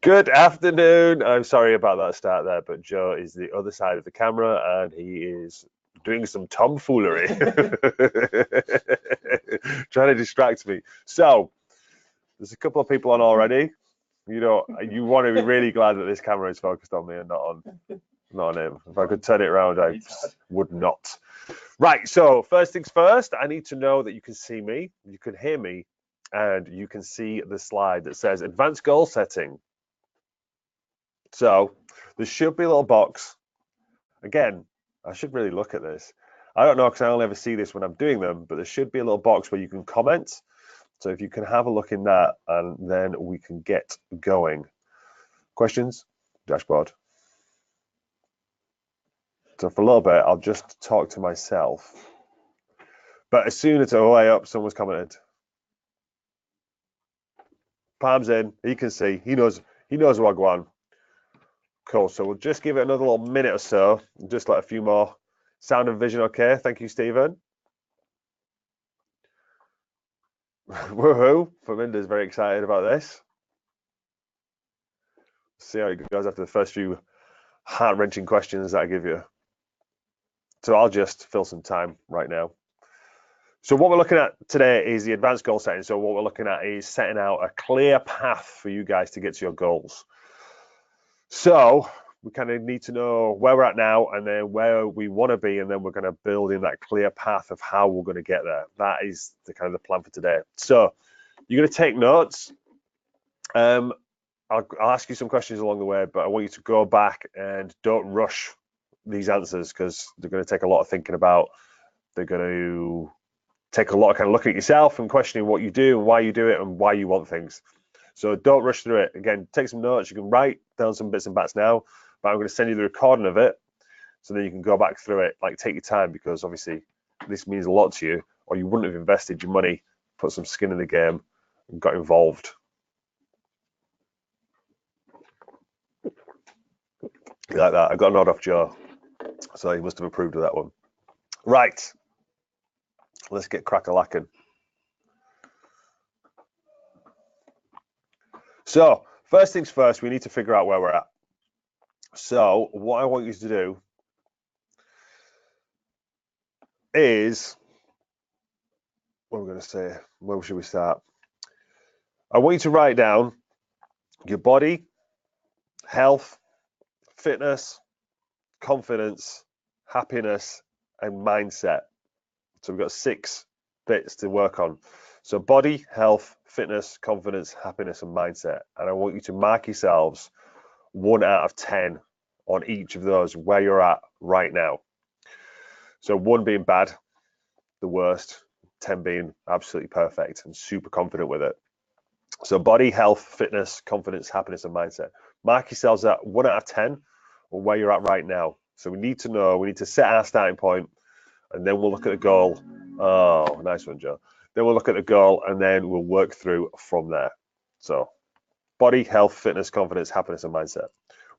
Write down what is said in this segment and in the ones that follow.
Good afternoon. I'm sorry about that start there, but Joe is the other side of the camera and he is doing some tomfoolery, trying to distract me. So there's a couple of people on already. You know, you want to be really glad that this camera is focused on me and not on him. If I could turn it around, I would not. Right. So first things first, I need to know that you can see me, you can hear me, and you can see the slide that says advanced goal setting. So there should be a little box. Again, I should really look at this. I don't know because I only ever see this when I'm doing them, but there should be a little box where you can comment. So if you can have a look in that, and then we can get going. Questions? Dashboard. So for a little bit, I'll just talk to myself. But as soon as it's way up, someone's commented. Palms in, he can see, he knows what I on. Cool, so we'll just give it another little minute or so, just let a few more. Sound and vision okay? Thank you, Stephen. Woohoo! Faminder's very excited about this. See how it goes after the first few heart-wrenching questions that I give you. So I'll just fill some time right now. So what we're looking at today is the advanced goal setting. So what we're looking at is setting out a clear path for you guys to get to your goals. So we kind of need to know where we're at now and then where we want to be, and then we're going to build in that clear path of how we're going to get there. That is the kind of the plan for today. So you're going to take notes. I'll ask you some questions along the way, but I want you to go back and don't rush these answers because they're going to take a lot of thinking about. They're going to take a lot of kind of looking at yourself and questioning what you do and why you do it and why you want things. So don't rush through it. Again, take some notes. You can write down some bits and bats now, but I'm going to send you the recording of it so then you can go back through it. Like, take your time because obviously this means a lot to you, or you wouldn't have invested your money, put some skin in the game, and got involved. Like that. I got a nod off Joe, so he must have approved of that one. Right. Let's get crack-a-lacking. So first things first, we need to figure out where we're at. So what I want you to do is, what I'm going to say, where should we start? I want you to write down your body, health, fitness, confidence, happiness, and mindset. So we've got 6 bits to work on. So body, health, fitness, confidence, happiness, and mindset. And I want you to mark yourselves 1 out of 10 on each of those where you're at right now. So 1 being bad, the worst, 10 being absolutely perfect and super confident with it. So body, health, fitness, confidence, happiness, and mindset. Mark yourselves at 1 out of 10 on where you're at right now. So we need to know, we need to set our starting point, and then we'll look at the goal. Oh, nice one, Joe. Then we'll look at the goal, and then we'll work through from there. So body, health, fitness, confidence, happiness, and mindset.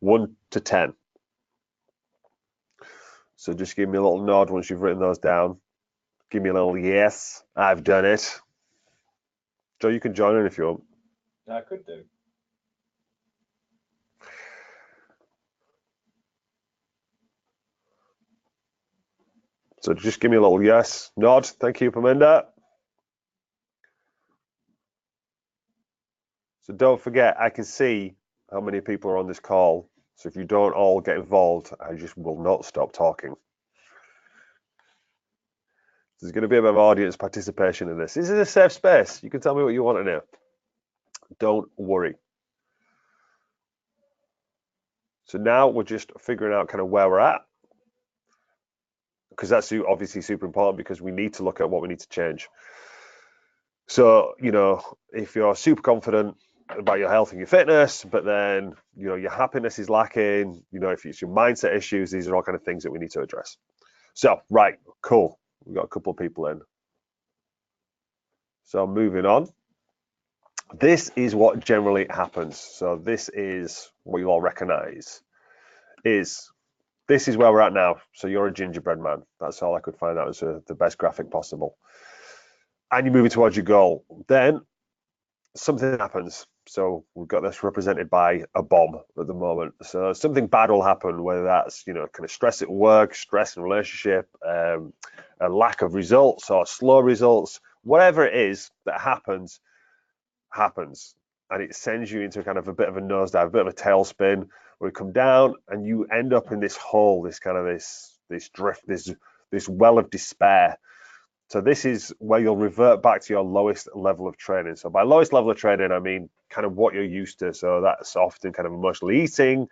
1 to 10. So just give me a little nod once you've written those down. Give me a little yes, I've done it. Joe, you can join in if you want. I could do. So just give me a little yes, nod. Thank you, Paminda. So don't forget, I can see how many people are on this call. So if you don't all get involved, I just will not stop talking. There's going to be a bit of audience participation in this. This is a safe space. You can tell me what you want to know. Don't worry. So now we're just figuring out kind of where we're at, because that's obviously super important because we need to look at what we need to change. So, you know, if you're super confident about your health and your fitness, but then, you know, your happiness is lacking, you know, if it's your mindset issues, these are all kind of things that we need to address. So, right, cool. We've got a couple of people in. So moving on. This is what generally happens. So this is what you all recognize. This is where we're at now. So you're a gingerbread man. That's all I could find out as the best graphic possible. And you're moving towards your goal. Then something happens. So we've got this represented by a bomb at the moment. So something bad will happen, whether that's, kind of stress at work, stress in relationship, a lack of results or slow results, whatever it is that happens, and it sends you into kind of a bit of a nosedive, a bit of a tailspin, where you come down and you end up in this hole, this kind of this drift, this well of despair. So this is where you'll revert back to your lowest level of training. So by lowest level of training, I mean kind of what you're used to. So that's often kind of emotional eating,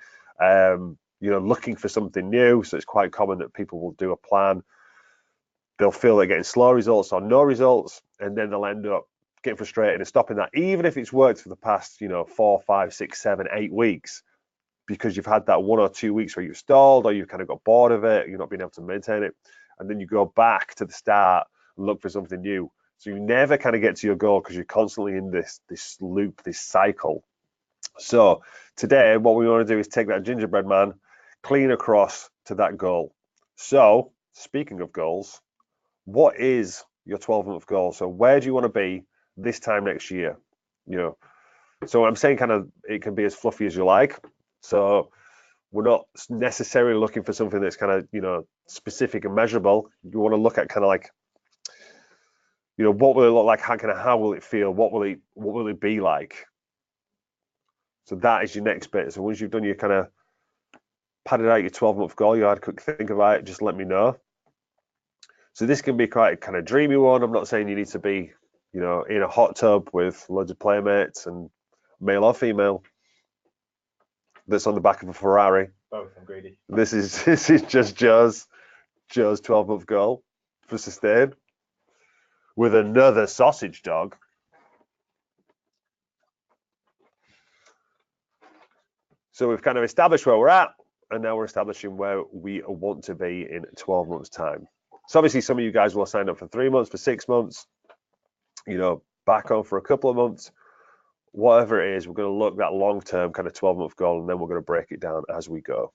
looking for something new. So it's quite common that people will do a plan. They'll feel they're getting slow results or no results, and then they'll end up getting frustrated and stopping that, even if it's worked for the past, 4, 5, 6, 7, 8 weeks, because you've had that 1 or 2 weeks where you've stalled or you've kind of got bored of it, you're not being able to maintain it, and then you go back to the start and look for something new. So you never kind of get to your goal because you're constantly in this loop, this cycle. So today, what we want to do is take that gingerbread man clean across to that goal. So speaking of goals, what is your 12-month goal? So where do you want to be this time next year? So I'm saying kind of it can be as fluffy as you like. So we're not necessarily looking for something that's kind of, specific and measurable. You want to look at kind of like, what will it look like? How will it feel? What will it be like? So that is your next bit. So once you've done your kind of padded out your 12-month goal, you had a quick think about it, just let me know. So this can be quite a kind of dreamy one. I'm not saying you need to be, in a hot tub with loads of playmates and male or female that's on the back of a Ferrari. Both, I'm greedy. This is just Joe's 12-month goal for sustain with another sausage dog. So we've kind of established where we're at, and now we're establishing where we want to be in 12 months' time. So obviously some of you guys will sign up for 3 months, for 6 months, back on for a couple of months. Whatever it is, we're going to look that long-term kind of 12-month goal, and then we're going to break it down as we go.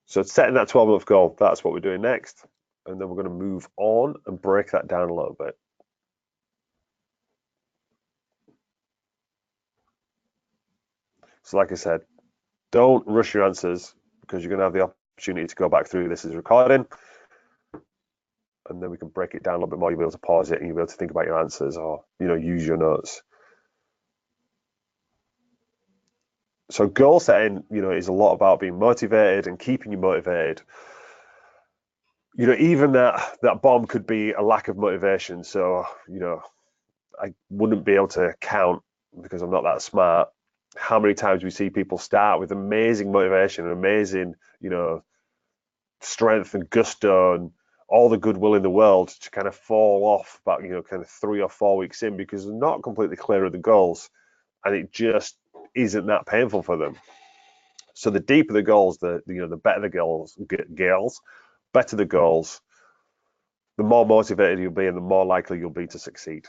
So setting that 12-month goal, that's what we're doing next. And then we're going to move on and break that down a little bit. So like I said, don't rush your answers, because you're going to have the opportunity to go back through this as recording. And then we can break it down a little bit more. You'll be able to pause it and you'll be able to think about your answers, or, use your notes. So goal setting, is a lot about being motivated and keeping you motivated. Even that bomb could be a lack of motivation. So, I wouldn't be able to count, because I'm not that smart, how many times we see people start with amazing motivation and amazing, strength and gusto and all the goodwill in the world, to kind of fall off about, kind of 3 or 4 weeks in, because they're not completely clear of the goals, and it just isn't that painful for them. So the deeper the goals, the better the goals, better the goals, the more motivated you'll be and the more likely you'll be to succeed.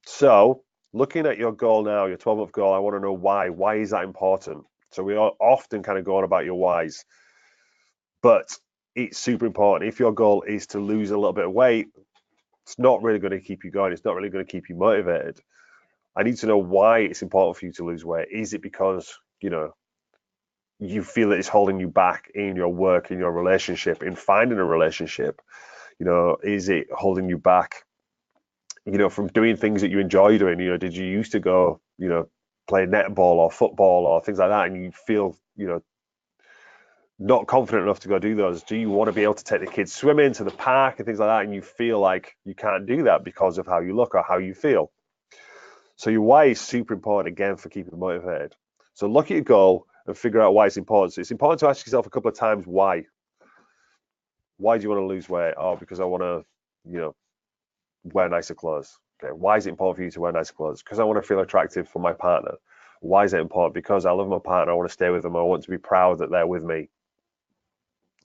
So looking at your goal now, your 12-month goal, I want to know why. Why is that important? So we are often kind of going about your whys, but it's super important. If your goal is to lose a little bit of weight, it's not really going to keep you going. It's not really going to keep you motivated. I need to know why it's important for you to lose weight. Is it because, you feel that it's holding you back in your work, in your relationship, in finding a relationship? Is it holding you back, from doing things that you enjoy doing? Did you used to go, play netball or football or things like that, and you feel, not confident enough to go do those? Do you want to be able to take the kids swimming to the park and things like that, and you feel like you can't do that because of how you look or how you feel? So your why is super important, again, for keeping motivated. So look at your goal and figure out why it's important. So it's important to ask yourself a couple of times why. Why do you want to lose weight? Oh, because I want to, wear nicer clothes. Okay. Why is it important for you to wear nicer clothes? Because I want to feel attractive for my partner. Why is it important? Because I love my partner. I want to stay with them. I want to be proud that they're with me.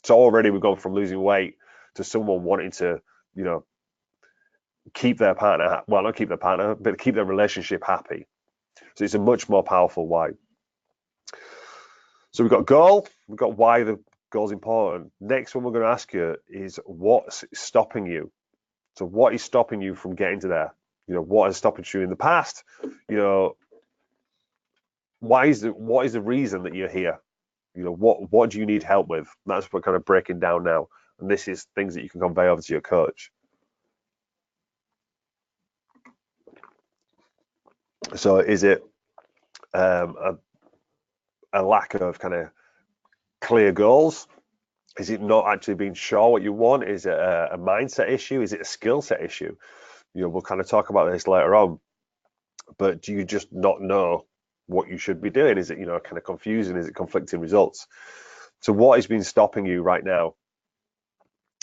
So already we've gone from losing weight to someone wanting to, keep their partner, well, not keep their partner, but keep their relationship happy. So it's a much more powerful why. So we've got goal, we've got why the goal's important. Next one we're going to ask you is, what's stopping you? So what is stopping you from getting to there? You know, what has stopped you in the past? You know, what is the reason that you're here? You know, what do you need help with? That's what we're kind of breaking down now. And this is things that you can convey over to your coach. So is it a lack of kind of clear goals? Is it not actually being sure what you want? Is it a mindset issue? Is it a skill set issue? You know, we'll kind of talk about this later on. But do you just not know what you should be doing? Is it, you know, kind of confusing? Is it conflicting results? So what has been stopping you right now?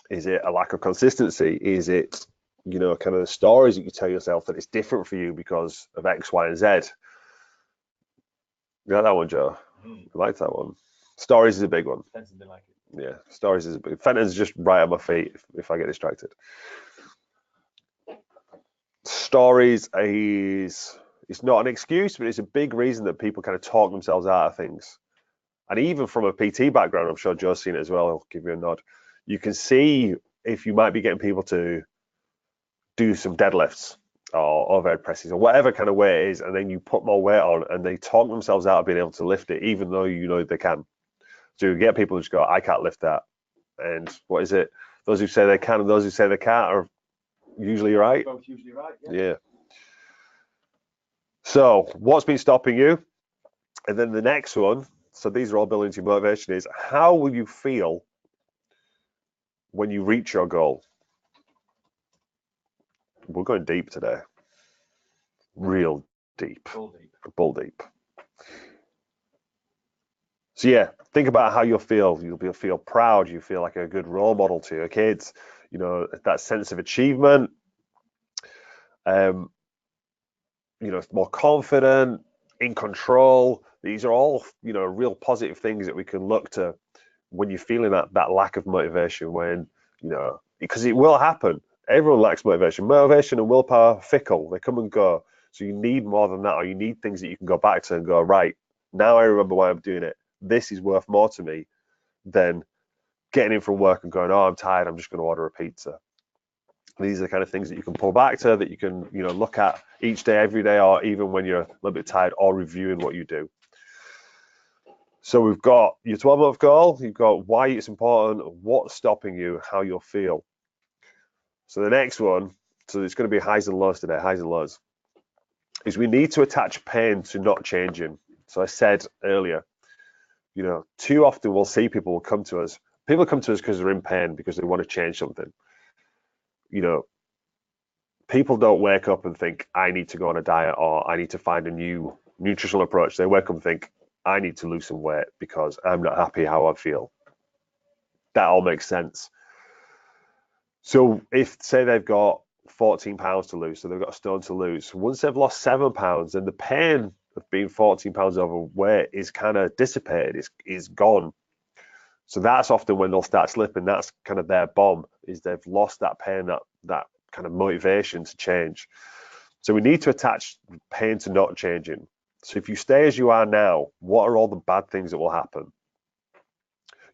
Is it a lack of consistency? Is it, you know, kind of the stories that you tell yourself that it's different for you because of X, Y, and Z? You like that one, Joe? I like that one. Stories is a big one. Like it. Yeah, stories is a big. Fenton's just right at my feet if I get distracted. Stories is, it's not an excuse, but it's a big reason that people kind of talk themselves out of things. And even from a PT background, I'm sure Joe's seen it as well. I'll give you a nod. You can see if you might be getting people to do some deadlifts or overhead presses or whatever kind of weight it is, and then you put more weight on and they talk themselves out of being able to lift it, even though you know they can. So you get people who just go, I can't lift that. And what is it? Those who say they can and those who say they can't are usually right. Both usually right. Yeah. So what's been stopping you? And then the next one, so these are all building to motivation, is how will you feel when you reach your goal? We're going deep today. Real deep. Bull deep. So yeah, think about how you'll feel. You'll feel proud. You feel like a good role model to your kids. You know, that sense of achievement. You know, more confident, in control. These are all, you know, real positive things that we can look to when you're feeling that lack of motivation, when, you know, because it will happen. Everyone lacks motivation. Motivation and willpower, fickle. They come and go. So you need more than that, or you need things that you can go back to and go, right, now I remember why I'm doing it. This is worth more to me than getting in from work and going, oh, I'm tired, I'm just going to order a pizza. These are the kind of things that you can pull back to, that you can, you know, look at each day, every day, or even when you're a little bit tired, or reviewing what you do. So we've got your 12-month goal, you've got why it's important, what's stopping you, how you'll feel. So the next one, so it's going to be highs and lows today, highs and lows, is we need to attach pain to not changing. So I said earlier, you know, too often we'll see people come to us. People come to us because they're in pain, because they want to change something. You know, people don't wake up and think, I need to go on a diet or I need to find a new nutritional approach. They wake up and think, I need to lose some weight because I'm not happy how I feel. That all makes sense. So if, say, they've got 14 pounds to lose, so they've got a stone to lose, once they've lost 7 pounds, then the pain of being 14 pounds overweight is kind of dissipated, is gone. So that's often when they'll start slipping. That's kind of their bomb, is they've lost that pain, that kind of motivation to change. So we need to attach pain to not changing. So if you stay as you are now, what are all the bad things that will happen?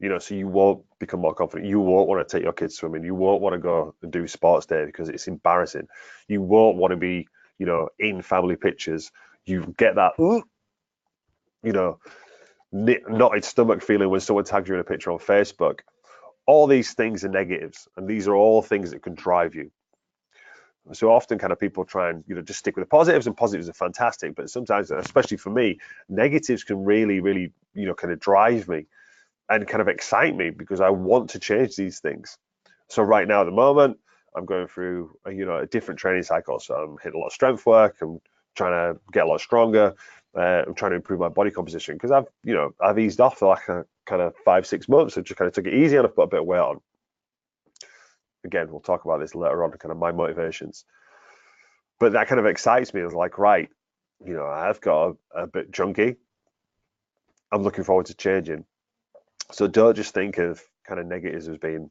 You know, so you won't become more confident. You won't want to take your kids swimming. You won't want to go and do sports day because it's embarrassing. You won't want to be, you know, in family pictures. You get that, you know, knotted stomach feeling when someone tags you in a picture on Facebook. All these things are negatives, and these are all things that can drive you. So often kind of people try and, you know, just stick with the positives, and positives are fantastic, but sometimes, especially for me, negatives can really, really, you know, kind of drive me and kind of excite me because I want to change these things. So right now at the moment, I'm going through a different training cycle. So I'm hitting a lot of strength work. I'm trying to get a lot stronger. I'm trying to improve my body composition because I've eased off for like a kind of 5-6 months. I just kind of took it easy and I've put a bit of weight on. Again, we'll talk about this later on, kind of my motivations. But that kind of excites me. It's like, right, you know, I've got a bit junky. I'm looking forward to changing. So don't just think of kind of negatives as being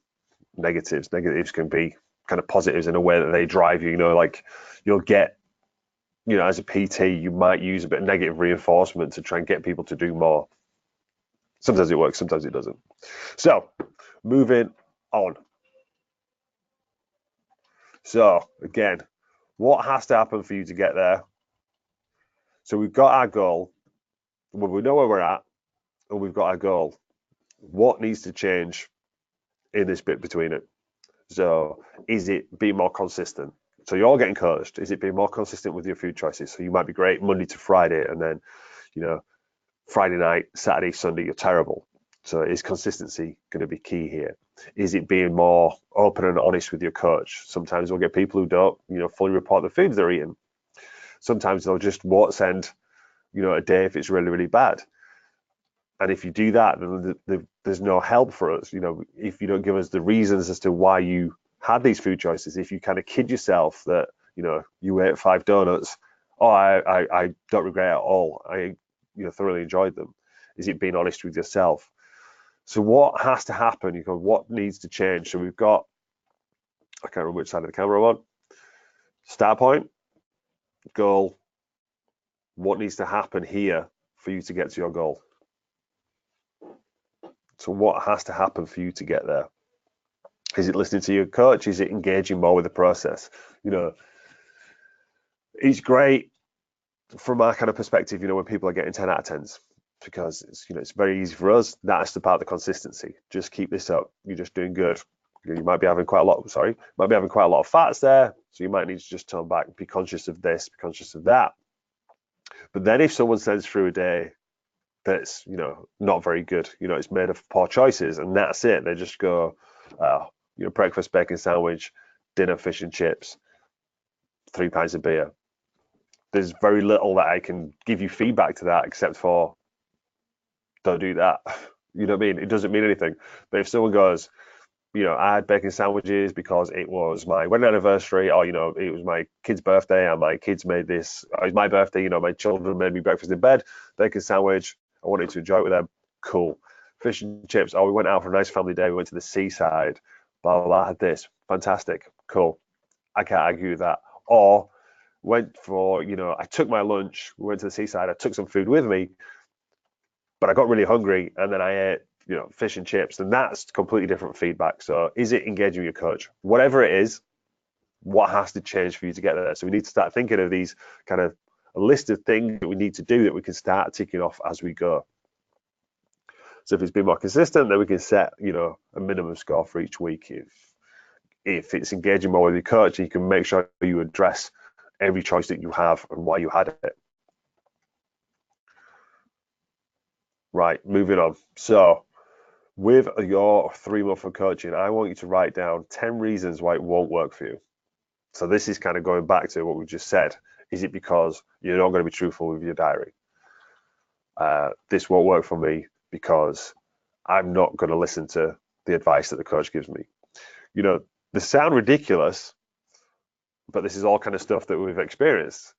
negatives. Negatives can be kind of positives in a way that they drive you. You know, like you'll get, you know, as a PT, you might use a bit of negative reinforcement to try and get people to do more. Sometimes it works, sometimes it doesn't. So moving on. So again, what has to happen for you to get there? So we've got our goal, well, we know where we're at, and we've got our goal. What needs to change in this bit between it? So is it being more consistent? So you're all getting coached. Is it being more consistent with your food choices? So you might be great Monday to Friday, and then, Friday night, Saturday, Sunday, you're terrible. So is consistency going to be key here? Is it being more open and honest with your coach? Sometimes we'll get people who don't, fully report the foods they're eating. Sometimes they'll just won't send, a day if it's really, really bad. And if you do that, then there's no help for us. If you don't give us the reasons as to why you had these food choices, if you kind of kid yourself that, you ate 5 donuts, I don't regret it at all. I, thoroughly enjoyed them. Is it being honest with yourself? So what has to happen? What needs to change? So we've got, I can't remember which side of the camera I'm on. Start point, goal. What needs to happen here for you to get to your goal? So what has to happen for you to get there? Is it listening to your coach? Is it engaging more with the process? It's great from our kind of perspective, when people are getting 10 out of 10s, because it's very easy for us. That's the part of the consistency. Just keep this up. You're just doing good. You might be having quite a lot of fats there. So you might need to just turn back, be conscious of this, be conscious of that. But then if someone sends through a day that's, not very good, it's made of poor choices, and that's it. They just go, breakfast, bacon sandwich, dinner, fish and chips, 3 pints of beer. There's very little that I can give you feedback to that except for don't do that. You know what I mean? It doesn't mean anything. But if someone goes, I had bacon sandwiches because it was my wedding anniversary, or, it was my kid's birthday and my kids made this, it was my birthday, my children made me breakfast in bed, bacon sandwich, I wanted to enjoy it with them, cool. Fish and chips, we went out for a nice family day, we went to the seaside, blah, blah, blah, had this, fantastic, cool. I can't argue with that. Or went for, I took my lunch, we went to the seaside, I took some food with me, but I got really hungry and then I ate, fish and chips, and that's completely different feedback. So is it engaging with your coach? Whatever it is, what has to change for you to get there? So we need to start thinking of these kind of a list of things that we need to do that we can start ticking off as we go. So if it's been more consistent, then we can set, a minimum score for each week. If it's engaging more with your coach, you can make sure you address every choice that you have and why you had it. Right, moving on. So with your 3-month of coaching, I want you to write down 10 reasons why it won't work for you. So this is kind of going back to what we just said. Is it because you're not going to be truthful with your diary? This won't work for me because I'm not going to listen to the advice that the coach gives me. They sound ridiculous, but this is all kind of stuff that we've experienced.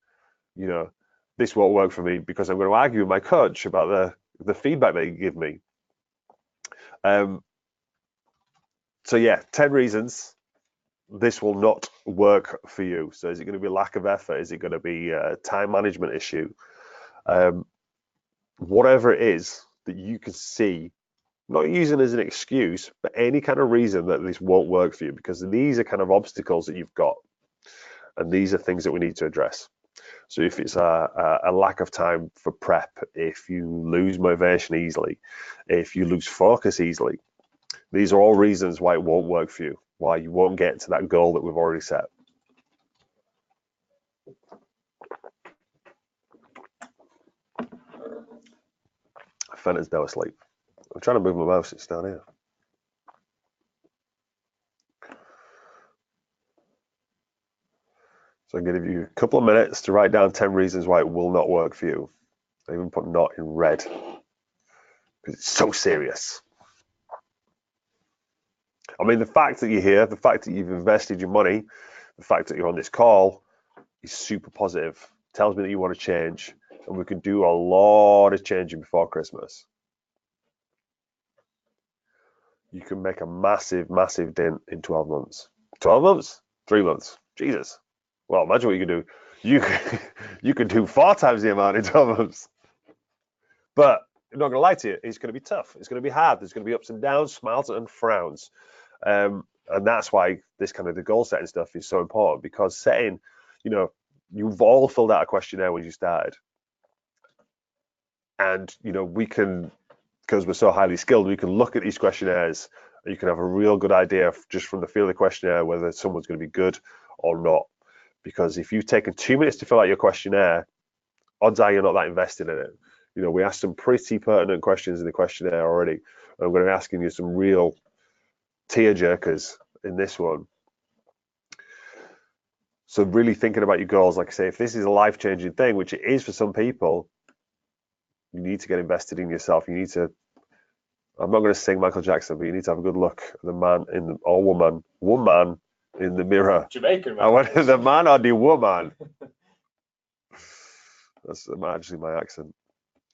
This won't work for me because I'm going to argue with my coach about the feedback they give me. So yeah, 10 reasons this will not work for you. So is it going to be lack of effort? Is it going to be a time management issue? Whatever it is that you can see, not using as an excuse, but any kind of reason that this won't work for you, because these are kind of obstacles that you've got, and these are things that we need to address. So if it's a lack of time for prep, if you lose motivation easily, if you lose focus easily, these are all reasons why it won't work for you, why you won't get to that goal that we've already set. Fenton's now asleep. I'm trying to move my mouse, it's down here. So I'm going to give you a couple of minutes to write down 10 reasons why it will not work for you. I even put not in red because it's so serious. I mean, the fact that you're here, the fact that you've invested your money, the fact that you're on this call is super positive. It tells me that you want to change, and we can do a lot of changing before Christmas. You can make a massive, massive dent in 12 months. 12 months? 3 months. Jesus. Well, imagine what you can do. You can do 4 times the amount in 12 months. But I'm not going to lie to you, it's going to be tough. It's going to be hard. There's going to be ups and downs, smiles and frowns. And that's why this kind of the goal setting stuff is so important, because setting, you've all filled out a questionnaire when you started. And, we can, because we're so highly skilled, we can look at these questionnaires and you can have a real good idea just from the feel of the questionnaire whether someone's going to be good or not. Because if you've taken 2 minutes to fill out your questionnaire, odds are you're not that invested in it. We asked some pretty pertinent questions in the questionnaire already. And I'm going to be asking you some real tear jerkers in this one. So really thinking about your goals, like I say, if this is a life-changing thing, which it is for some people, you need to get invested in yourself. You need to, I'm not going to sing Michael Jackson, but you need to have a good look at the man or woman in the mirror. Jamaican man. I went the man or the woman. That's actually my accent.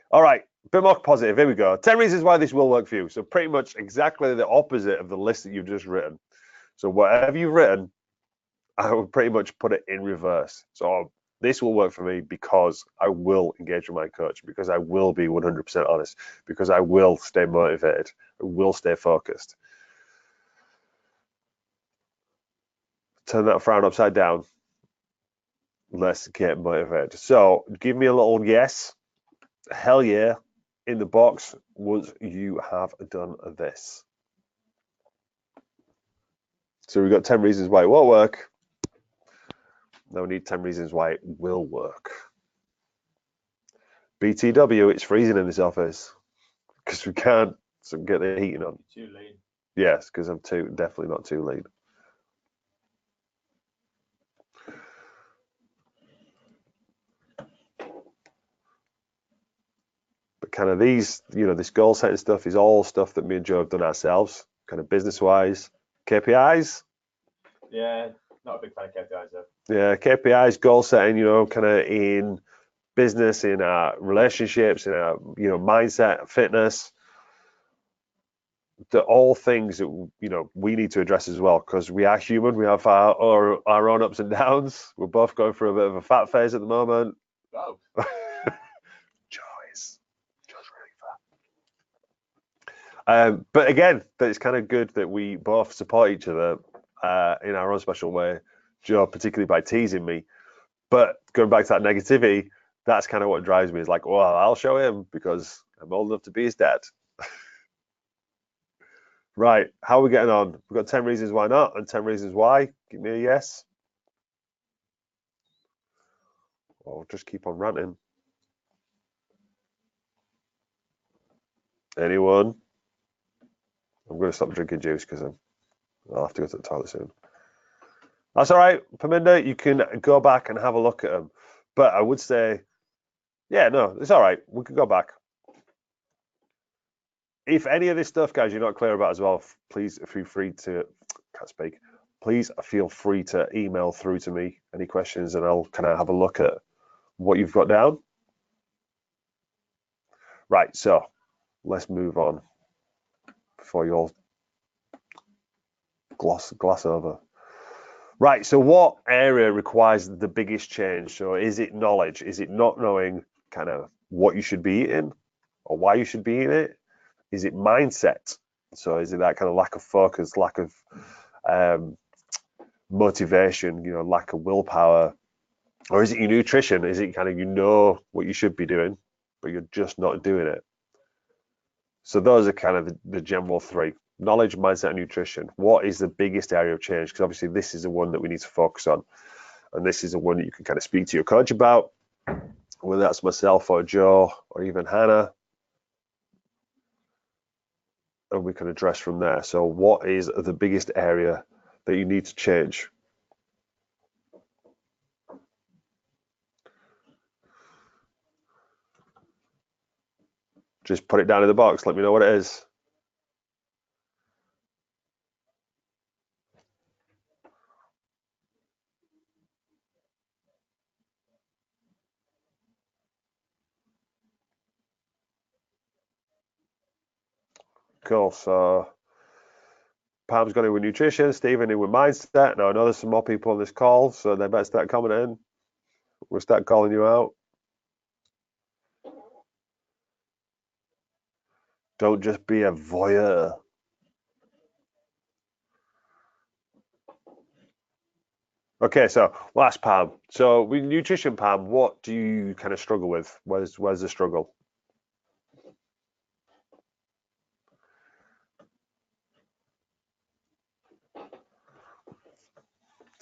All right, a bit more positive. Here we go. 10 reasons why this will work for you. So pretty much exactly the opposite of the list that you've just written. So whatever you've written, I would pretty much put it in reverse. So this will work for me because I will engage with my coach, because I will be 100% honest, because I will stay motivated, I will stay focused. Turn that frown upside down. Let's get motivated. So give me a little yes, hell yeah, in the box once you have done this. So we've got 10 reasons why it won't work. Now we need 10 reasons why it will work. BTW, it's freezing in this office because we can't get the heating on. Too lean. Yes, because I'm definitely not too lean. But kind of these, this goal setting stuff is all stuff that me and Joe have done ourselves, kind of business-wise. KPIs? Yeah, not a big fan of KPIs though. Yeah, KPIs, goal setting, kind of in business, in our relationships, in our, mindset, fitness. They're all things that, we need to address as well, because we are human. We have our own ups and downs. We're both going through a bit of a fat phase at the moment. Oh. Joy's really fat. But again, it's kind of good that we both support each other in our own special way. Joe, particularly by teasing me. But going back to that negativity, that's kind of what drives me. Is like, well, I'll show him because I'm old enough to be his dad. Right, how are we getting on? We've got 10 reasons why not and 10 reasons why. Give me a yes. Or just keep on ranting. Anyone? I'm going to stop drinking juice because I'll have to go to the toilet soon. That's all right, Paminda. You can go back and have a look at them. But I would say, yeah, no, it's all right. We can go back. If any of this stuff, guys, you're not clear about as well, please feel free to, can't speak, please feel free to email through to me any questions and I'll kind of have a look at what you've got down. Right, so let's move on before you all gloss over. Right, so what area requires the biggest change? So is it knowledge? Is it not knowing kind of what you should be eating or why you should be eating it? Is it mindset? So is it that kind of lack of focus, lack of motivation, lack of willpower? Or is it your nutrition? Is it kind of what you should be doing, but you're just not doing it? So those are kind of the general three: knowledge, mindset, and nutrition. What is the biggest area of change? Because obviously this is the one that we need to focus on. And this is the one that you can kind of speak to your coach about, whether that's myself or Joe or even Hannah. And we can address from there. So what is the biggest area that you need to change? Just put it down in the box. Let me know what it is. Cool. So Pam's got in with nutrition, Stephen in with mindset. Now I know there's some more people on this call, so they better start commenting. We'll start calling you out. Don't just be a voyeur. Okay, so last Pam. So with nutrition, Pam, what do you kind of struggle with? Where's the struggle? Let's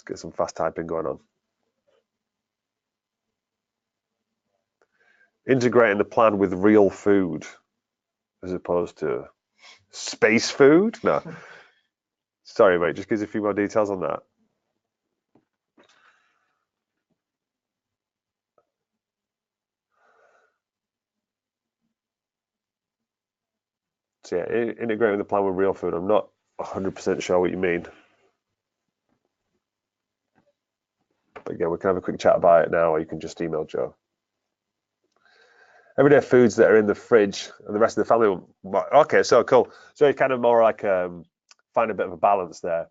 get some fast typing going on. Integrating the plan with real food as opposed to space food? No. Sorry, mate. Just gives a few more details on that. So yeah, integrating the plan with real food. I'm not 100% sure what you mean. But again, we can have a quick chat about it now, or you can just email Joe. Everyday foods that are in the fridge and the rest of the family. Okay, so cool. So it's kind of more like find a bit of a balance there.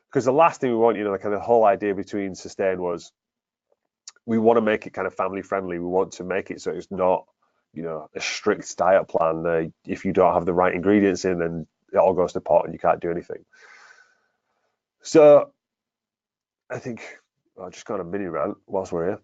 Because the last thing we want, like the whole idea between Sustain was we want to make it kind of family friendly. We want to make it so it's not, a strict diet plan. If you don't have the right ingredients in, then it all goes to pot and you can't do anything. So I think I'll just go on a mini rant whilst we're here.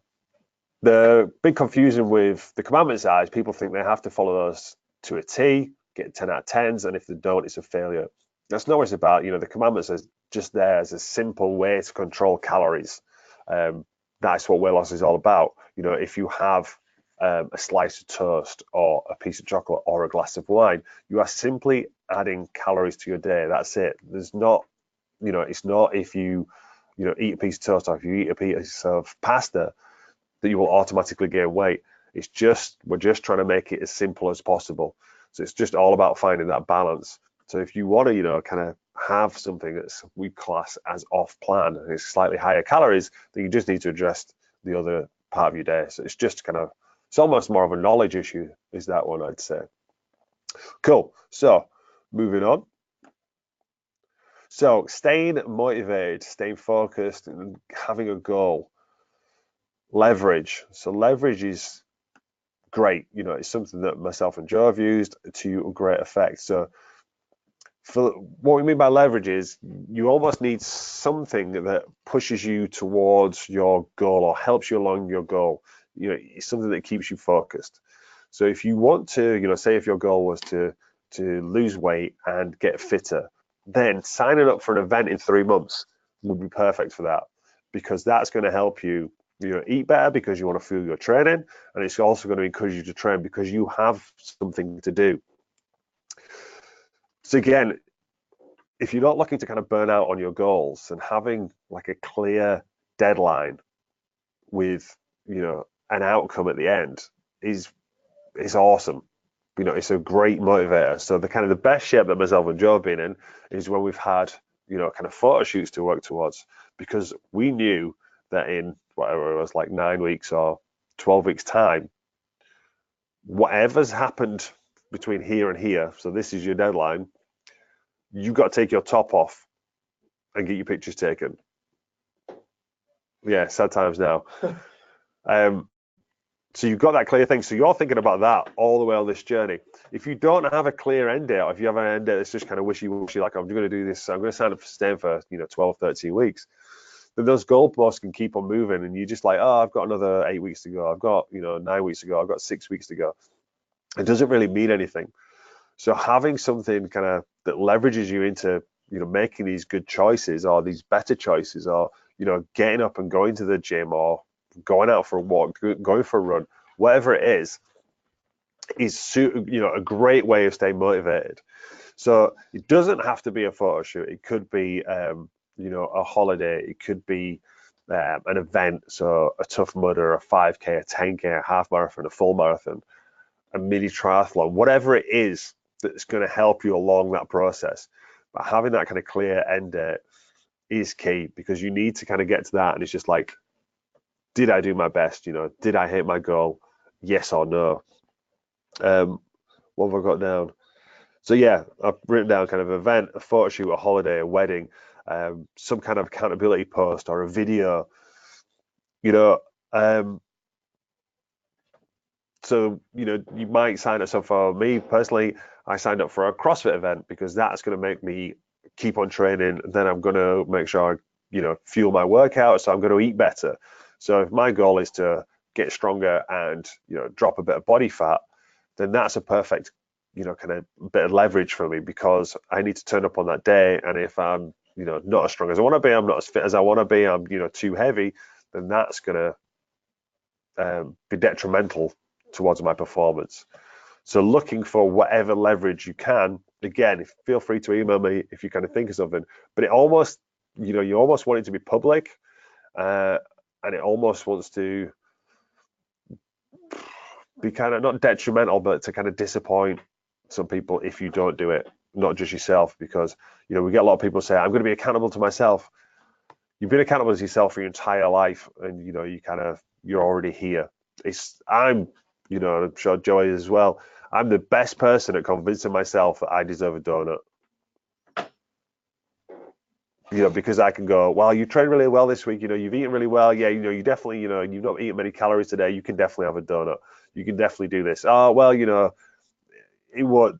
The big confusion with the commandments is people think they have to follow those to a T, get 10 out of 10s, and if they don't, it's a failure. That's not what it's about. The commandments are just there as a simple way to control calories. That's what weight loss is all about. If you have a slice of toast or a piece of chocolate or a glass of wine, you are simply adding calories to your day. That's it. There's not, it's not if you, eat a piece of toast or if you eat a piece of pasta that you will automatically gain weight. We're just trying to make it as simple as possible. So it's just all about finding that balance. So if you want to, kind of have something that's we class as off plan and it's slightly higher calories, then you just need to address the other part of your day. So it's just it's almost more of a knowledge issue, is that one, I'd say. Cool. So moving on. So staying motivated, staying focused, and having a goal. Leverage. So leverage is great. It's something that myself and Joe have used to great effect. So for what we mean by leverage is you almost need something that pushes you towards your goal or helps you along your goal. It's something that keeps you focused. So if you want to, say if your goal was to lose weight and get fitter, then signing up for an event in 3 months would be perfect for that, because that's going to help you eat better because you want to fuel your training, and it's also going to encourage you to train because you have something to do. So again, if you're not looking to kind of burn out on your goals, and having like a clear deadline with an outcome at the end is awesome. It's a great motivator. So the best shape that myself and Joe have been in is when we've had kind of photo shoots to work towards, because we knew that in whatever it was, like 9 weeks or 12 weeks time, whatever's happened between here and here, so this is your deadline, you've got to take your top off and get your pictures taken. Yeah, sad times now. So you've got that clear thing. So you're thinking about that all the way on this journey. If you don't have a clear end date, or if you have an end date that's just kind of wishy-washy, like I'm going to do this, I'm going to sign up for Sustain for 12, 13 weeks, then those goalposts can keep on moving, and you're just like, oh, I've got another 8 weeks to go. I've got 9 weeks to go. I've got 6 weeks to go. It doesn't really mean anything. So having something kind of that leverages you into making these good choices or these better choices, or getting up and going to the gym or going out for a walk, going for a run, whatever it is a great way of staying motivated. So it doesn't have to be a photo shoot. It could be a holiday. It could be an event, so a Tough Mudder, a 5K, a 10K, a half marathon, a full marathon, a mini triathlon, whatever it is that's going to help you along that process. But having that kind of clear end date is key, because you need to kind of get to that, and it's just like, did I do my best? Did I hit my goal? Yes or no? What have I got down? So yeah, I've written down kind of event, a photo shoot, a holiday, a wedding, some kind of accountability post or a video. So you might sign up. So for me personally, I signed up for a CrossFit event because that's going to make me keep on training. Then I'm going to make sure I fuel my workout, so I'm going to eat better. So if my goal is to get stronger and drop a bit of body fat, then that's a perfect kind of bit of leverage for me, because I need to turn up on that day, and if I'm not as strong as I want to be, I'm not as fit as I want to be, I'm too heavy, then that's going to be detrimental towards my performance. So looking for whatever leverage you can. Again, feel free to email me if you kind of think of something, but it almost you almost want it to be public, and it almost wants to be kind of not detrimental, but to kind of disappoint some people if you don't do it, not just yourself, because we get a lot of people say, I'm going to be accountable to myself. You've been accountable to yourself for your entire life, and you're already here. I'm sure Joey as well, I'm the best person at convincing myself that I deserve a donut. Because I can go, well, you trained really well this week, you've eaten really well, yeah, you definitely, you've not eaten many calories today, you can definitely have a donut, you can definitely do this. Oh, well, it won't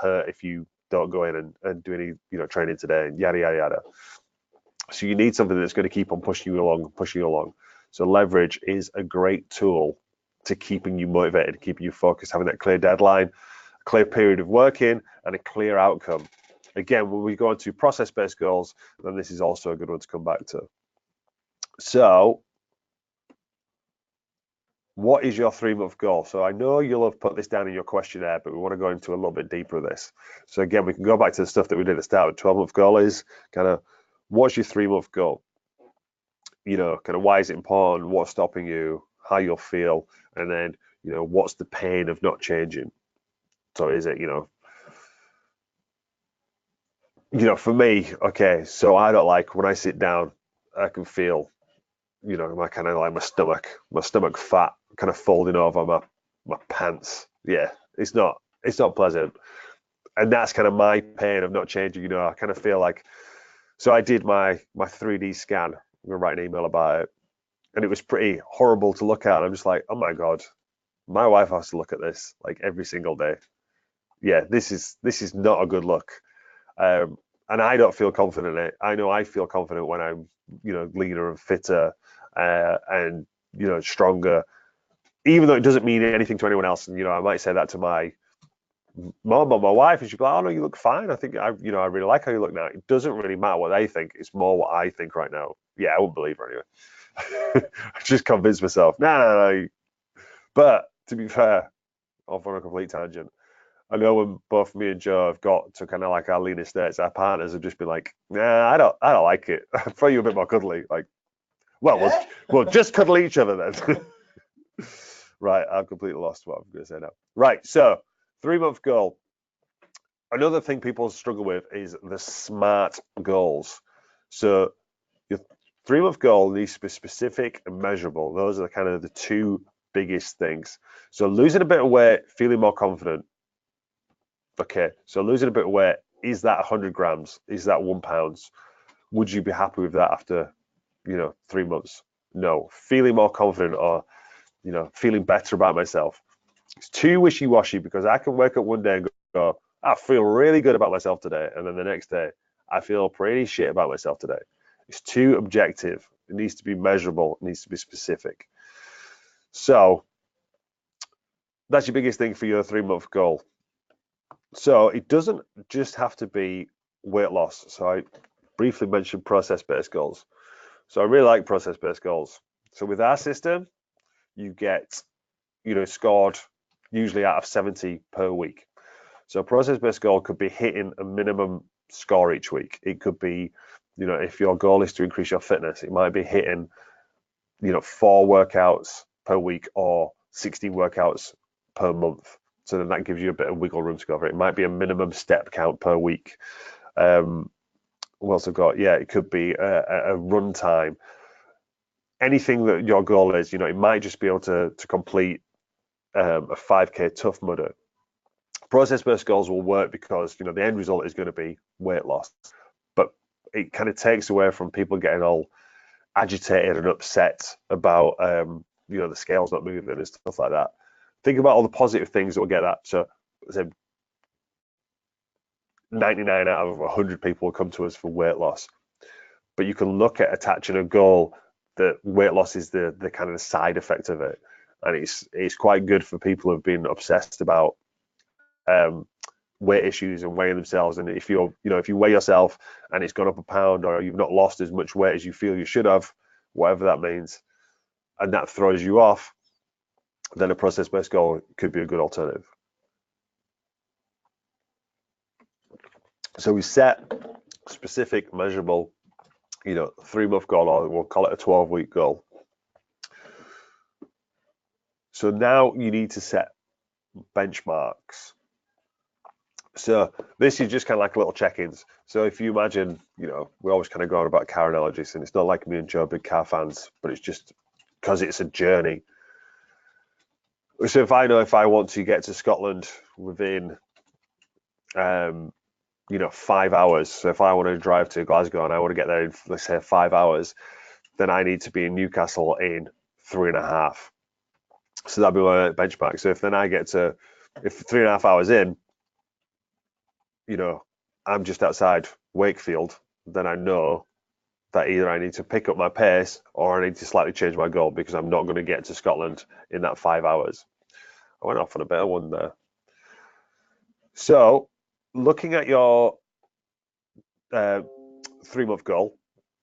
hurt if you don't go in and do any training today, and yada yada yada. So you need something that's going to keep on pushing you along. So leverage is a great tool to keeping you motivated, keeping you focused, having that clear deadline, a clear period of working, and a clear outcome. Again, when we go into process-based goals, then this is also a good one to come back to. So what is your 3-month goal? So I know you'll have put this down in your questionnaire, but we want to go into a little bit deeper of this. So again, we can go back to the stuff that we did at the start. 12-month goal is kind of, what's your 3-month goal? Kind of why is it important? What's stopping you? How you'll feel? And then, what's the pain of not changing? So is it, for me, okay, so I don't like when I sit down, I can feel, my kind of like my stomach fat kind of folding over my pants. Yeah, it's not pleasant. And that's kind of my pain of not changing. I kind of feel like, so I did my 3D scan. I'm gonna write an email about it, and it was pretty horrible to look at. And I'm just like, oh my God, my wife has to look at this like every single day. Yeah, this is not a good look. And I don't feel confident in it. I know I feel confident when I'm, leaner and fitter, and stronger. Even though it doesn't mean anything to anyone else, and I might say that to my mom or my wife, and she'd be like, "Oh no, you look fine. I think I really like how you look now." It doesn't really matter what they think. It's more what I think right now. Yeah, I wouldn't believe her anyway. I just convinced myself. No. But to be fair, off on a complete tangent, I know when both me and Joe have got to kind of like our leaner states, our partners have just been like, "Nah, I don't like it. I'd throw you a bit more cuddly." Like, well, Yeah. we'll just cuddle each other then. Right, I've completely lost what I'm going to say now. Right, so 3-month goal. Another thing people struggle with is the SMART goals. So your 3-month goal needs to be specific and measurable. Those are kind of the two biggest things. So losing a bit of weight, feeling more confident. Okay, so losing a bit of weight, is that 100 grams? Is that 1 pound? Would you be happy with that after, 3 months? No. Feeling more confident, or, feeling better about myself. It's too wishy-washy, because I can wake up one day and go, I feel really good about myself today. And then the next day, I feel pretty shit about myself today. It's too objective. It needs to be measurable. It needs to be specific. So that's your biggest thing for your 3-month goal. So it doesn't just have to be weight loss. So I briefly mentioned process-based goals. So I really like process-based goals. So with our system, you get, scored usually out of 70 per week. So a process-based goal could be hitting a minimum score each week. It could be, if your goal is to increase your fitness, it might be hitting, 4 workouts per week or 16 workouts per month. So then that gives you a bit of wiggle room to go over it. It might be a minimum step count per week. We also got, it could be a run time. Anything that your goal is, it might just be able to complete a 5K Tough Mudder. Process-based goals will work because, the end result is going to be weight loss. But it kind of takes away from people getting all agitated and upset about, the scale's not moving and stuff like that. Think about all the positive things that will get that. So, say 99 out of 100 people will come to us for weight loss. but you can look at attaching a goal that weight loss is the kind of side effect of it, and it's quite good for people who've been obsessed about weight issues and weighing themselves. And if if you weigh yourself and it's gone up a pound, or you've not lost as much weight as you feel you should have, whatever that means, and that throws you off, then a process-based goal could be a good alternative. So we set specific, measurable, 3-month goal, or we'll call it a 12-week goal. So now you need to set benchmarks. So this is just kind of like little check-ins. So if you imagine, we always kind of go on about car analogies, and it's not like me and Joe are big car fans, but it's just because it's a journey. So if I know if I want to get to Scotland within 5 hours. So if I want to drive to Glasgow and I want to get there in, let's say, 5 hours, then I need to be in Newcastle in 3.5. So that'd be my benchmark. So if then I get to, if 3.5 hours in, I'm just outside Wakefield, then I know that either I need to pick up my pace or I need to slightly change my goal, because I'm not going to get to Scotland in that 5 hours. I went off on a better one there. So looking at your 3-month goal,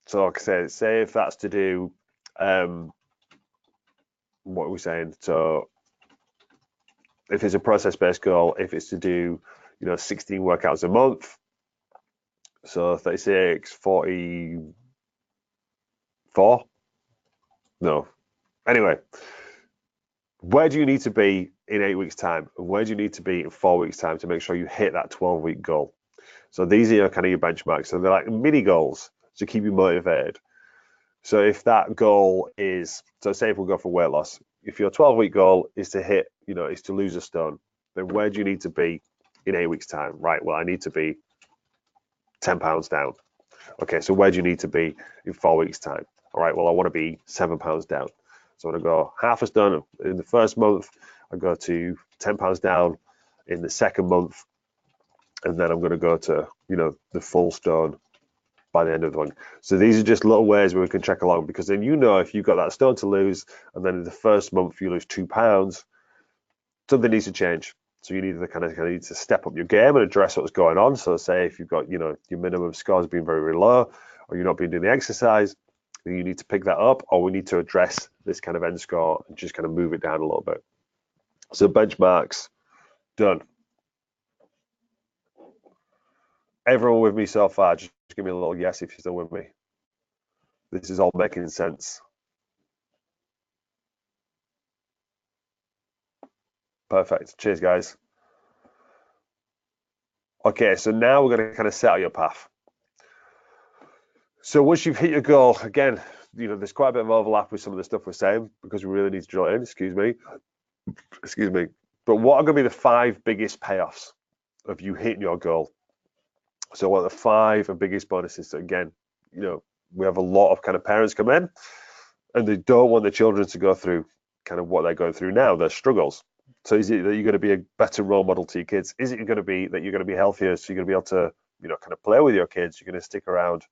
so like I say if that's to do, what are we saying? So if it's a process-based goal, if it's to do, 16 workouts a month, so 36, 44, no. Anyway, where do you need to be in 8 weeks' time? And where do you need to be in 4 weeks' time to make sure you hit that 12-week goal? So these are kind of your benchmarks. So they're like mini goals to keep you motivated. So if that goal is, so say if we go for weight loss, if your 12-week goal is to hit, is to lose a stone, then where do you need to be in 8 weeks' time? Right, well, I need to be 10 pounds down. Okay, so where do you need to be in 4 weeks' time? All right, well, I want to be 7 pounds down. So I'm going to go half a stone in the first month, I go to 10 pounds down in the second month, and then I'm going to go to, the full stone by the end of the one. So these are just little ways where we can check along, because then if you've got that stone to lose, and then in the first month you lose 2 pounds, something needs to change. So you need to kind of need to step up your game and address what's going on. So say if you've got, your minimum score has been very, very low, or you're not been doing the exercise, then you need to pick that up, or we need to address this kind of end score and just kind of move it down a little bit. So benchmarks, done. Everyone with me so far, just give me a little yes if you're still with me. This is all making sense. Perfect. Cheers, guys. Okay, so now we're going to kind of set out your path. So once you've hit your goal, again, there's quite a bit of overlap with some of the stuff we're saying, because we really need to drill it in. Excuse me. But what are going to be the 5 biggest payoffs of you hitting your goal? So what are the 5 biggest bonuses? So again, we have a lot of kind of parents come in and they don't want their children to go through kind of what they're going through now, their struggles. So is it that you're going to be a better role model to your kids? Is it going to be that you're going to be healthier, so you're going to be able to, kind of play with your kids? You're going to stick around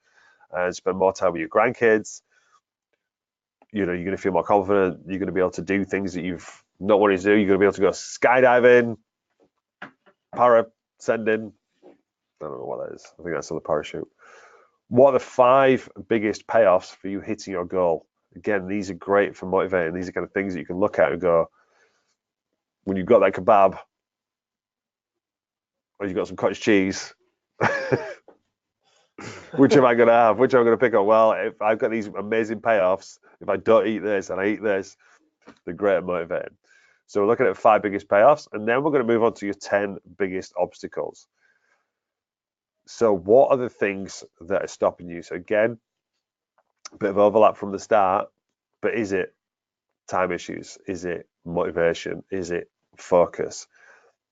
and spend more time with your grandkids. You're going to feel more confident. You're going to be able to do things that you've not wanted to do. You're going to be able to go skydiving, parascending. I don't know what that is. I think that's on the parachute. What are the 5 biggest payoffs for you hitting your goal? Again, these are great for motivating. These are kind of things that you can look at and go, when you've got that kebab, or you've got some cottage cheese, which am I going to have? Which am I going to pick up? Well, if I've got these amazing payoffs, if I don't eat this and I eat this, they're great and motivating. So we're looking at 5 biggest payoffs, and then we're going to move on to your 10 biggest obstacles. So what are the things that are stopping you? So again, a bit of overlap from the start, but is it time issues? Is it motivation? Is it focus?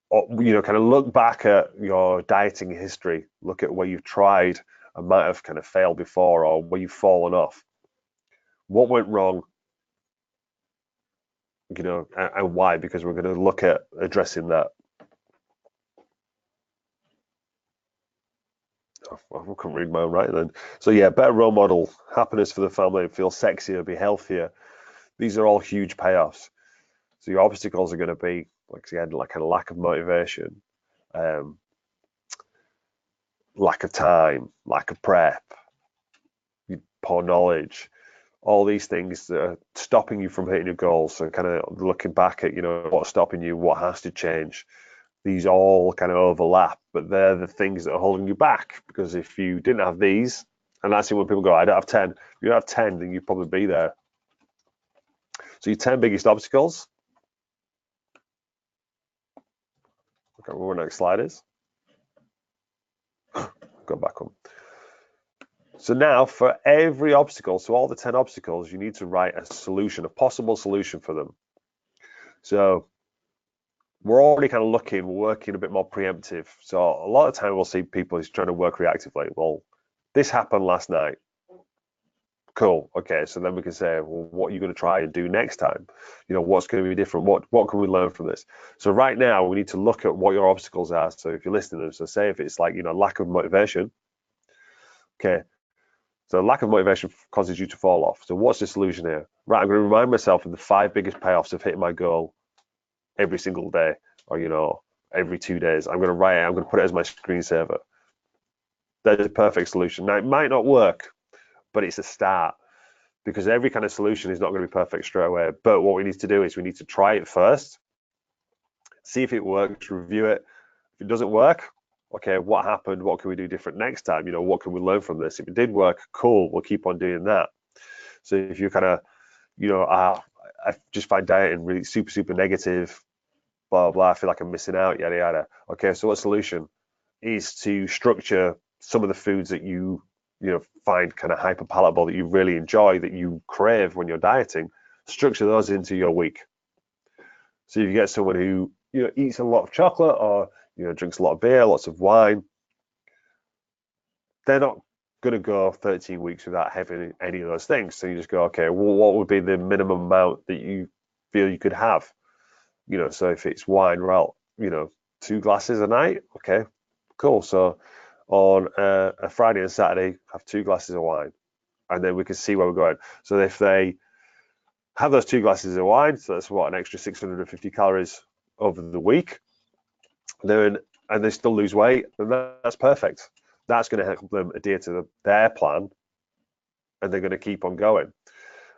Or, kind of look back at your dieting history, look at where you've tried and might have kind of failed before, or where you've fallen off. What went wrong? And why? Because we're going to look at addressing that. I couldn't read my own writing then. So yeah, better role model, happiness for the family, feel sexier, be healthier. These are all huge payoffs. So your obstacles are going to be, like I said, like a lack of motivation, um, lack of time, lack of prep, poor knowledge, all these things that are stopping you from hitting your goals. So kind of looking back at, what's stopping you, what has to change. These all kind of overlap, but they're the things that are holding you back. Because if you didn't have these, and that's when people go, I don't have 10. If you don't have 10, then you'd probably be there. So your 10 biggest obstacles. Okay, where the next slide is. Go back on. So now for every obstacle, so all the 10 obstacles, you need to write a solution, a possible solution for them. So we're already kind of working a bit more preemptive. So a lot of time we'll see people is trying to work reactively. Well, this happened last night. Cool. Okay. So then we can say, well, what are you going to try and do next time? What's going to be different? What can we learn from this? So right now we need to look at what your obstacles are. So if you're listening to them, so say if it's like, lack of motivation. Okay. So lack of motivation causes you to fall off. So what's the solution here? Right, I'm going to remind myself of the 5 biggest payoffs of hitting my goal every single day, or every 2 days. I'm going to write it. I'm going to put it as my screensaver. That is a perfect solution. Now it might not work, but it's a start, because every kind of solution is not going to be perfect straight away. But what we need to do is we need to try it first, see if it works, review it. If it doesn't work, okay, what happened? What can we do different next time? What can we learn from this? If it did work, cool, we'll keep on doing that. So if you kind of, I just find dieting really super, super negative, blah, blah, I feel like I'm missing out, yada, yada. Okay, so what solution is to structure some of the foods that you find kind of hyper palatable, that you really enjoy, that you crave when you're dieting, structure those into your week. So if you get someone who eats a lot of chocolate, or drinks a lot of beer, lots of wine, they're not going to go 13 weeks without having any of those things. So you just go, okay, well, what would be the minimum amount that you feel you could have? So if it's wine, well, 2 glasses a night, okay, cool. So on a Friday and Saturday, have 2 glasses of wine, and then we can see where we're going. So if they have those 2 glasses of wine, so that's an extra 650 calories over the week, and they still lose weight, then that's perfect. That's going to help them adhere to their plan, and they're going to keep on going,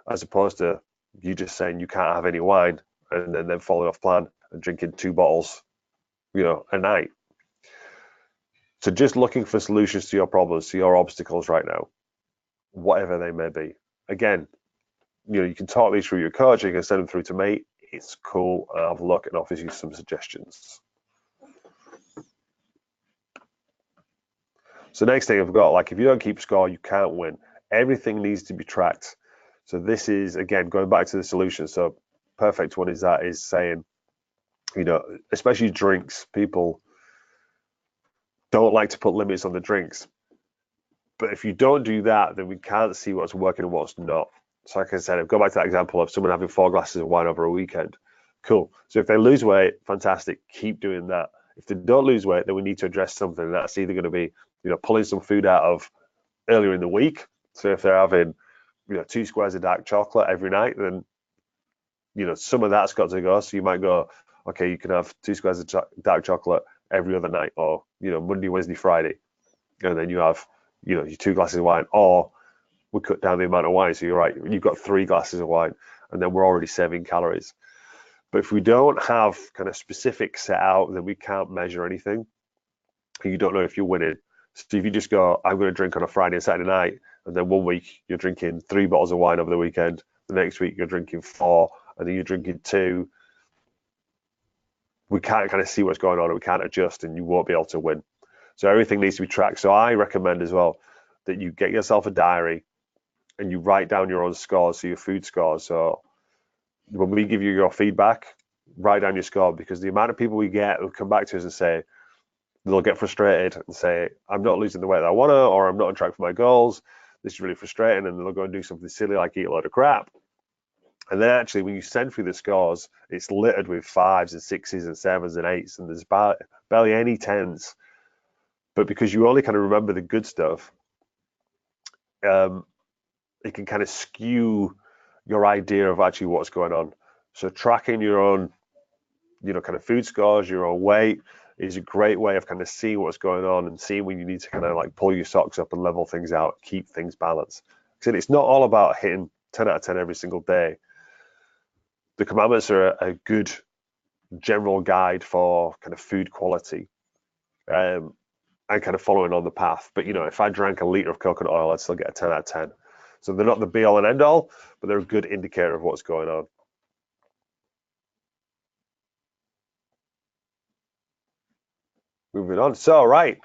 as opposed to you just saying you can't have any wine and then falling off plan and drinking 2 bottles, a night. So just looking for solutions to your problems, to your obstacles right now, whatever they may be. Again, you can talk these through your coach, you can send them through to me. It's cool. I'll have a look and offer you some suggestions. So next thing I've got, like, if you don't keep score, you can't win. Everything needs to be tracked. So this is, again, going back to the solution. So perfect one is saying, especially drinks, people don't like to put limits on the drinks. But if you don't do that, then we can't see what's working and what's not. So like I said, I've gone back to that example of someone having 4 glasses of wine over a weekend. Cool. So if they lose weight, fantastic. Keep doing that. If they don't lose weight, then we need to address something. And that's either going to be, pulling some food out of earlier in the week. So if they're having, 2 squares of dark chocolate every night, then, some of that's got to go. So you might go, okay, you can have 2 squares of dark chocolate every other night, or, Monday, Wednesday, Friday. And then you have, your 2 glasses of wine, or we cut down the amount of wine. So you're right, you've got 3 glasses of wine, and then we're already saving calories. But if we don't have kind of specific set out, then we can't measure anything. You don't know if you're winning. So if you just go, I'm going to drink on a Friday and Saturday night, and then one week you're drinking 3 bottles of wine over the weekend, the next week you're drinking 4, and then you're drinking 2, we can't kind of see what's going on, and we can't adjust, and you won't be able to win. So everything needs to be tracked. So I recommend as well that you get yourself a diary and you write down your own scores, so your food scores. So when we give you your feedback, write down your score, because the amount of people we get who come back to us and say, they'll get frustrated and say, I'm not losing the weight that I want to, or I'm not on track for my goals. This is really frustrating. And they'll go and do something silly like eat a load of crap. And then actually, when you send through the scores, it's littered with 5s and 6s and 7s and 8s, and there's barely any 10s. but because you only kind of remember the good stuff, it can kind of skew your idea of actually what's going on. So tracking your own, kind of food scores, your own weight is a great way of kind of seeing what's going on and seeing when you need to kind of like pull your socks up and level things out, keep things balanced. So it's not all about hitting 10 out of 10 every single day. The commandments are a good general guide for kind of food quality and kind of following on the path. But, if I drank a liter of coconut oil, I'd still get a 10 out of 10. So they're not the be all and end all, but they're a good indicator of what's going on. Moving on. So, right.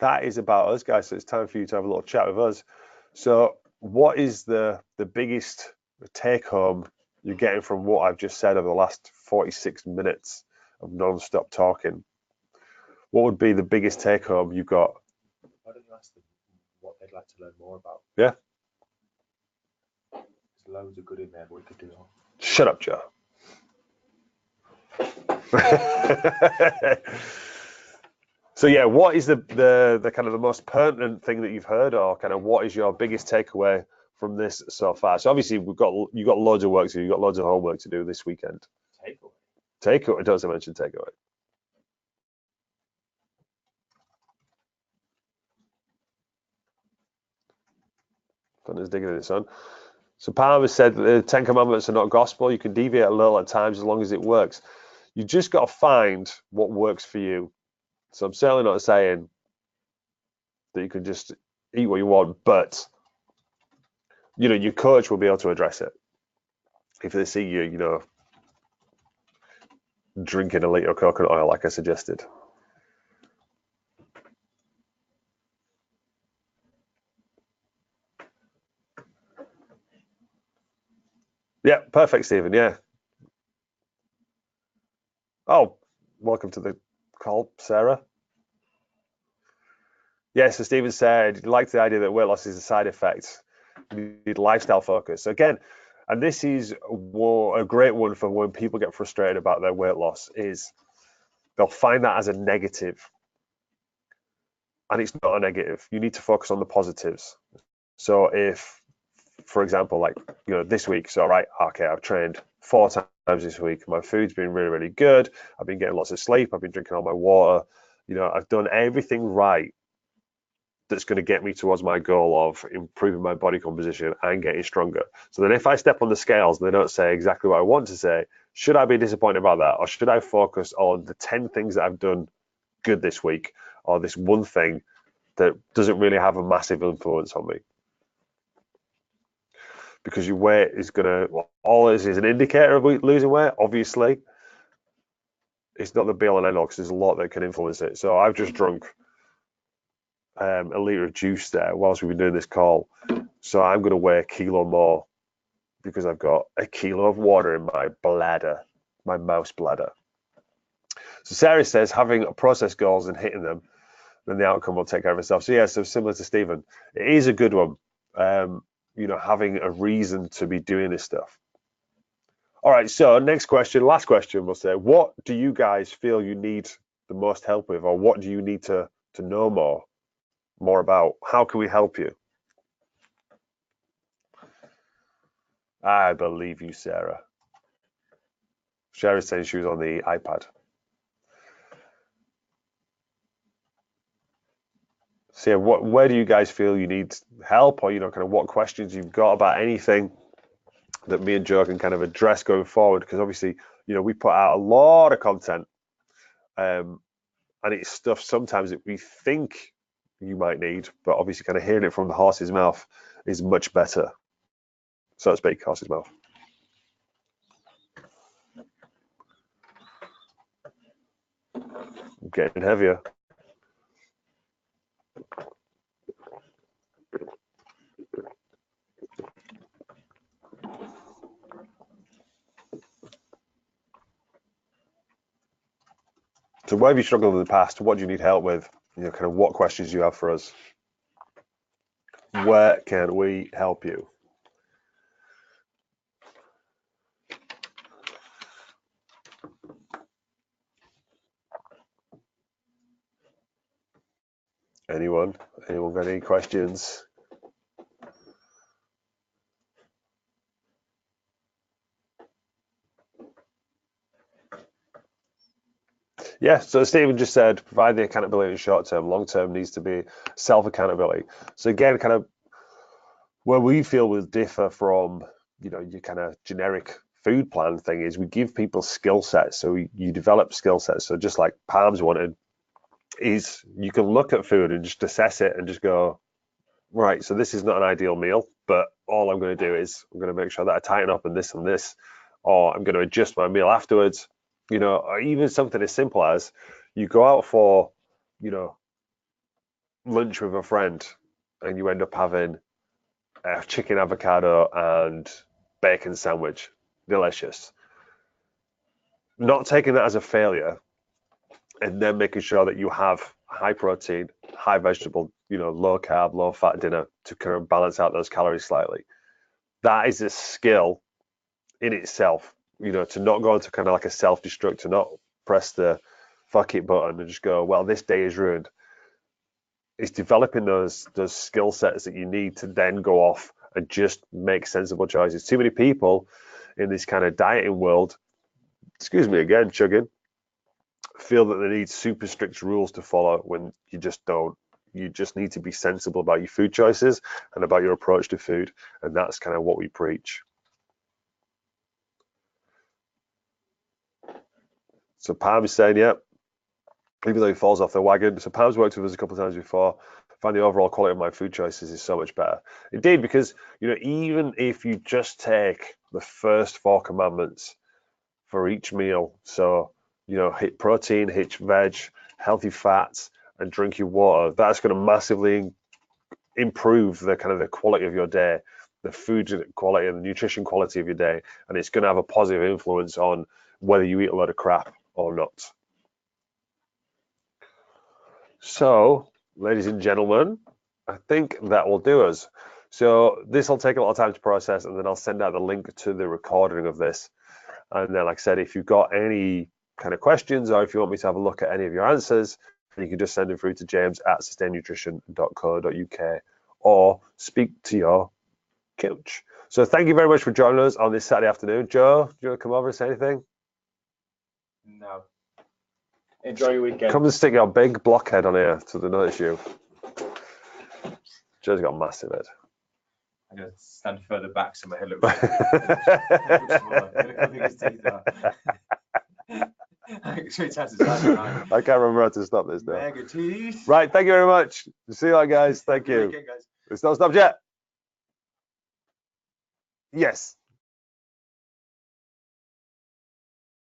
That is about us, guys. So it's time for you to have a little chat with us. So what is the biggest take home you're getting from what I've just said over the last 46 minutes of non-stop talking? What would be the biggest take home you've got? Why don't you ask them what they'd like to learn more about? Yeah. There's loads of good in there, but we could do all. Shut up, Joe. So yeah, what is the kind of the most pertinent thing that you've heard, or kind of what is your biggest takeaway from this so far? So obviously you got loads of work to do, you've got loads of homework to do this weekend. Takeaway. Don't mention takeaway. Thunder digging in the sun. So Palmer said that the 10 Commandments are not gospel. You can deviate a little at times as long as it works. You just got to find what works for you. So I'm certainly not saying that you can just eat what you want, but your coach will be able to address it if they see you, drinking a liter of coconut oil like I suggested. Yeah, perfect, Stephen. Yeah. Oh, welcome to the call, Sarah. Yeah, so Stephen said he liked the idea that weight loss is a side effect. You need lifestyle focus. Again, and this is a great one for when people get frustrated about their weight loss, is they'll find that as a negative. And it's not a negative. You need to focus on the positives. So if, for example, like, this week, so right, okay, I've trained 4 times this week. My food's been really, really good. I've been getting lots of sleep. I've been drinking all my water. I've done everything right that's going to get me towards my goal of improving my body composition and getting stronger. So then if I step on the scales and they don't say exactly what I want to say, should I be disappointed about that? Or should I focus on the 10 things that I've done good this week, or this one thing that doesn't really have a massive influence on me? Because your weight is going to, all it is an indicator of losing weight, obviously. It's not the be all and end all because there's a lot that can influence it. So I've just drunk a litre of juice there whilst we've been doing this call. So I'm going to weigh a kilo more because I've got a kilo of water in my bladder, my mouse bladder. So Sarah says having process goals and hitting them, then the outcome will take care of itself. So yeah, so similar to Stephen, it is a good one. Having a reason to be doing this stuff. All right, so next question, last question, we'll say, what do you guys feel you need the most help with, or what do you need to know more about? How can we help you? I believe you, Sarah. Sarah's saying she was on the iPad. So yeah, where do you guys feel you need help, or kind of what questions you've got about anything that me and Joe can kind of address going forward? Because obviously, we put out a lot of content, and it's stuff sometimes that we think you might need, but obviously kind of hearing it from the horse's mouth is much better, so to speak, horse's mouth. I'm getting heavier. So where have you struggled in the past? What do you need help with? Kind of what questions do you have for us? Where can we help you? Anyone got any questions? Yeah, so Stephen just said, provide the accountability in short term, long term needs to be self-accountability. So again, kind of where we feel will differ from, your kind of generic food plan thing is we give people skill sets. So you develop skill sets. So just like Palms wanted, is you can look at food and just assess it and just go, right, so this is not an ideal meal, but all I'm going to do is I'm going to make sure that I tighten up and this, or I'm going to adjust my meal afterwards. Or even something as simple as you go out for, lunch with a friend and you end up having a chicken avocado and bacon sandwich. Delicious. Not taking that as a failure and then making sure that you have high protein, high vegetable, low carb, low fat dinner to kind of balance out those calories slightly. That is a skill in itself, to not go into kind of like a self-destruct, to not press the fuck it button and just go, well, this day is ruined. It's developing those skill sets that you need to then go off and just make sensible choices. Too many people in this kind of dieting world, excuse me again, chugging, feel that they need super strict rules to follow when you just don't. You just need to be sensible about your food choices and about your approach to food. And that's kind of what we preach. So Palm is saying, yeah, even though he falls off the wagon. So Palm's worked with us a couple of times before. Find the overall quality of my food choices is so much better. Indeed, because, even if you just take the first 4 commandments for each meal, so, hit protein, hit veg, healthy fats, and drink your water, that's going to massively improve the kind of the quality of your day, the food quality and the nutrition quality of your day, and it's going to have a positive influence on whether you eat a lot of crap or not. So, ladies and gentlemen, I think that will do us. So this will take a lot of time to process, and then I'll send out the link to the recording of this. And then, like I said, if you've got any kind of questions, or if you want me to have a look at any of your answers, you can just send them through to james@sustainnutrition.co.uk or speak to your coach. So thank you very much for joining us on this Saturday afternoon. Joe, do you want to come over and say anything? No. Enjoy your weekend. Come and stick your big blockhead on here so they notice you. Joe's got a massive head. I'm going to stand further back so my head looks smaller. Look how big his teeth are. I can't remember how to stop this now. Mega teeth. Right, thank you very much. See you later, guys. Thank you. Weekend, guys. It's not stopped yet. Yes.